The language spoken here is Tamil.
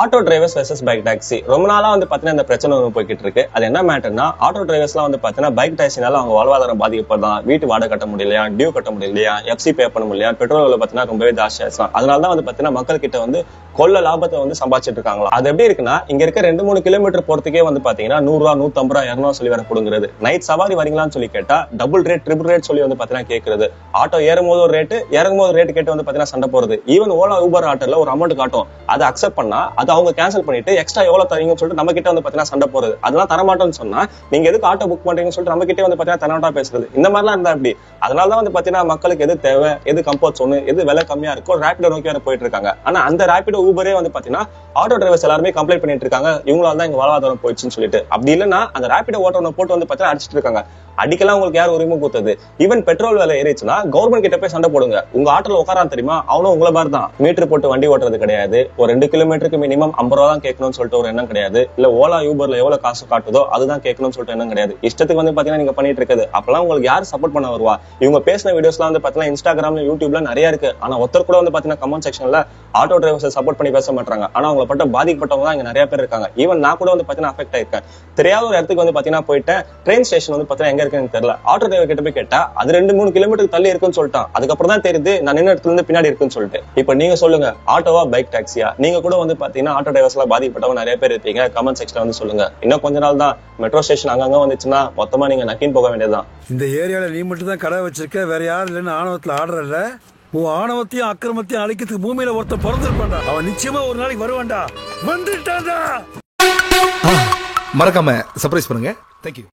Auto drivers versus bike taxi ரொம்ப நாளா வந்து பாத்தீங்கன்னா இந்த பிரச்சனை போய்கிட்டு இருக்கு. அது என்ன மேட்டர்னா, ஆட்டோ டிரைவர்ஸ் எல்லாம் வந்து பாத்தீங்கன்னா பைக் டாக்ஸினால அவங்க வாழ்வாதாரம் பாதிக்கப்படுதான், வீட்டு வாடகை கட்ட முடியலையா, டியூ கட்ட முடியலையா, எஃப்சி பே பண்ண முடியலையா, பெட்ரோல் பாத்தீங்கன்னா ரொம்பவே ஜாஸ்தியா. அதனாலதான் வந்து பாத்தீங்கன்னா மக்கள் கிட்ட வந்து கொள்ள லாபத்தை வந்து சம்பாதிச்சிட்டு இருக்காங்களா. அது எப்படி இருக்குன்னா, இங்க இருக்க 2-3 கிலோமீட்டர் போறதுக்கே வந்து பாத்தீங்கன்னா 100 ரூபா, 150 ரூபா, 200 சொல்லி வர கொடுங்கிறது. நைட் சவாரி வரீங்களான்னு சொல்லி கேட்டா டபுள் ரேட், ட்ரிபிள் ரேட் சொல்லி வந்து பாத்தீங்கன்னா கேட்கறது. ஆட்டோ ஏறும்போது ஒரு ரேட்டு, இறங்கும்போது ரேட்டு கேட்டு வந்து பாத்தீங்கன்னா சண்டை போறது. ஈவன் ஓலா ஊபர் ஆட்டோல ஒரு அமௌண்ட் காட்டும், அதை அக்செப்ட் பண்ணா அதை அவங்க கேன்சல் பண்ணிட்டு எக்ஸ்ட்ரா எவ்வளவு தரீங்கன்னு சொல்லிட்டு நம்ம கிட்ட வந்து பாத்தீங்கன்னா சண்டை போறது. அதெல்லாம் தரமாட்டோம்னு சொன்னா நீங்க எதுக்கு ஆட்டோ புக் பண்றீங்கன்னு சொல்லிட்டு நம்ம கிட்டே வந்து பாத்தீங்கன்னா தரமாட்டா பேசுறது. இந்த மாதிரிலாம் இருந்தா அப்படி. அதனாலதான் வந்து பாத்தீங்கன்னா மக்களுக்கு எது தேவை, எது கம்ஃபர்ட் ஒண்ணு, எது விலை கம்மியா இருக்கோ ரேபிடோ நோக்கி வர போயிட்டு இருக்காங்க. ஆனா அந்த ரேபிடோ ஊபரே வந்து பாத்தீங்கன்னா ஆட்டோ டிரைவர்ஸ் எல்லாருமே கம்ப்ளைண்ட் பண்ணிட்டு இருக்காங்க, இவங்களால தான் இங்க வாழ்வாதாரம் போயிடுச்சுன்னு சொல்லிட்டு. அப்படி இல்லைன்னா அந்த ரேபிடோ ஓட்டோனை போட்டு வந்து பாத்தீங்கன்னா அடிச்சிட்டு இருக்காங்க. அடிக்கலாம் உங்களுக்கு யார் உரிமை கொடுத்தது? ஈவன் பெட்ரோல் விலை ஏறிச்சுன்னா கவர்மெண்ட் கிட்ட போய் சண்டை போடுங்க. உங்க ஆட்டோல உட்காரான் தெரியுமா, அவனும் உங்களை மாதிரி தான். மீட்டர் போட்டு வண்டி ஓட்டுறது கிடையாது. ஒரு 2 கிலோமீட்டருக்கு மினிமம் 50 ரூபா தான் கேட்கணும்னு சொல்லிட்டு ஒரு எண்ணம் கிடையாது. இல்ல ஓலா யூபர்ல எவ்வளவு காசு காட்டுதோ அதுதான் கேட்கணும்னு சொல்லிட்டு எண்ணம் கிடையாது. இஷ்டத்துக்கு வந்து பாத்தீங்கன்னா நீங்க பண்ணிட்டு இருக்குது. அப்பெல்லாம் உங்களுக்கு யார் சப்போர்ட் பண்ண வருவா? இவங்க பேசின வீடியோஸ்லாம் வந்து பாத்தீங்கன்னா இன்ஸ்டாகிராம்ல, யூடியூப்ல நிறைய இருக்கு. ஆனா ஒருத்தர் கூட வந்து பாத்தீங்கன்னா கமெண்ட் செக்ஷன்ல ஆட்டோ டிரைவர்ஸ் சப்போர்ட் பண்ணி பேச மாட்டாங்க. ஆனா அவங்களை பட்ட பாதிக்கப்பட்டவங்க தான் இங்க நிறைய பேர் இருக்காங்க. ஈவன் நான் கூட வந்து பாத்தீங்கன்னா அஃபெக்ட் ஆயிருக்கேன். தெரியாத ஒரு இடத்துக்கு வந்து பாத்தீங்கன்னா போயிட்டேன். ட்ரெயின் ஸ்டேஷன் வந்து பாத்தீங்கன்னா எங்க இருக்குன்னு தெரியல. ஆட்டோ டிரைவர் கிட்ட போய் கேட்டா அது 2-3 கிலோமீட்டர் தள்ளி இருக்குன்னு சொல்லிட்டான். அதுக்கப்புறம் தான் தெரியுது நான் நின்ன இடத்துல இருந்து பின்னாடி இருக்குன்னு சொல்லிட்டு. இப்ப நீங்க சொல்லுங்க, ஆட்டோவா பைக் டாக்ஸியா? நீங்க கூட வந்து பாத்தீங்கன்னா ஆட்டோ டிரைவர்ஸ் எல்லாம் பாதிக்கப்பட்டவங்க நிறைய பேர் இருப்பீங்க. கமெண்ட் செக்ஷன்ல வந்து சொல்லுங்க. இன்னும் கொஞ்ச நாள் தான் மெட்ரோ ஸ்டேஷன் அங்கங்க வந்துச்சுன்னா மொத்தமா நீங்க நக்கின் போக வேண்டியதுதான். இந்த ஏரியால நீ மட்டும் தான் கடை வச்சிருக்க, வேற யாரும் இல்லைன்னு ஆணவத்துல ஆடுறல. உன் ஆணவத்தையும் அக்கிரமத்தையும் அழிக்கிறதுக்கு பூமியில ஒருத்தன் பிறந்திருப்பான்டா. அவன் நிச்சயமா ஒரு நாளைக்கு வருவான்டா. வந்துட்டான்டா. மறக்காம சர்ப்ரைஸ் பண்ணுங்க. தேங்க்யூ.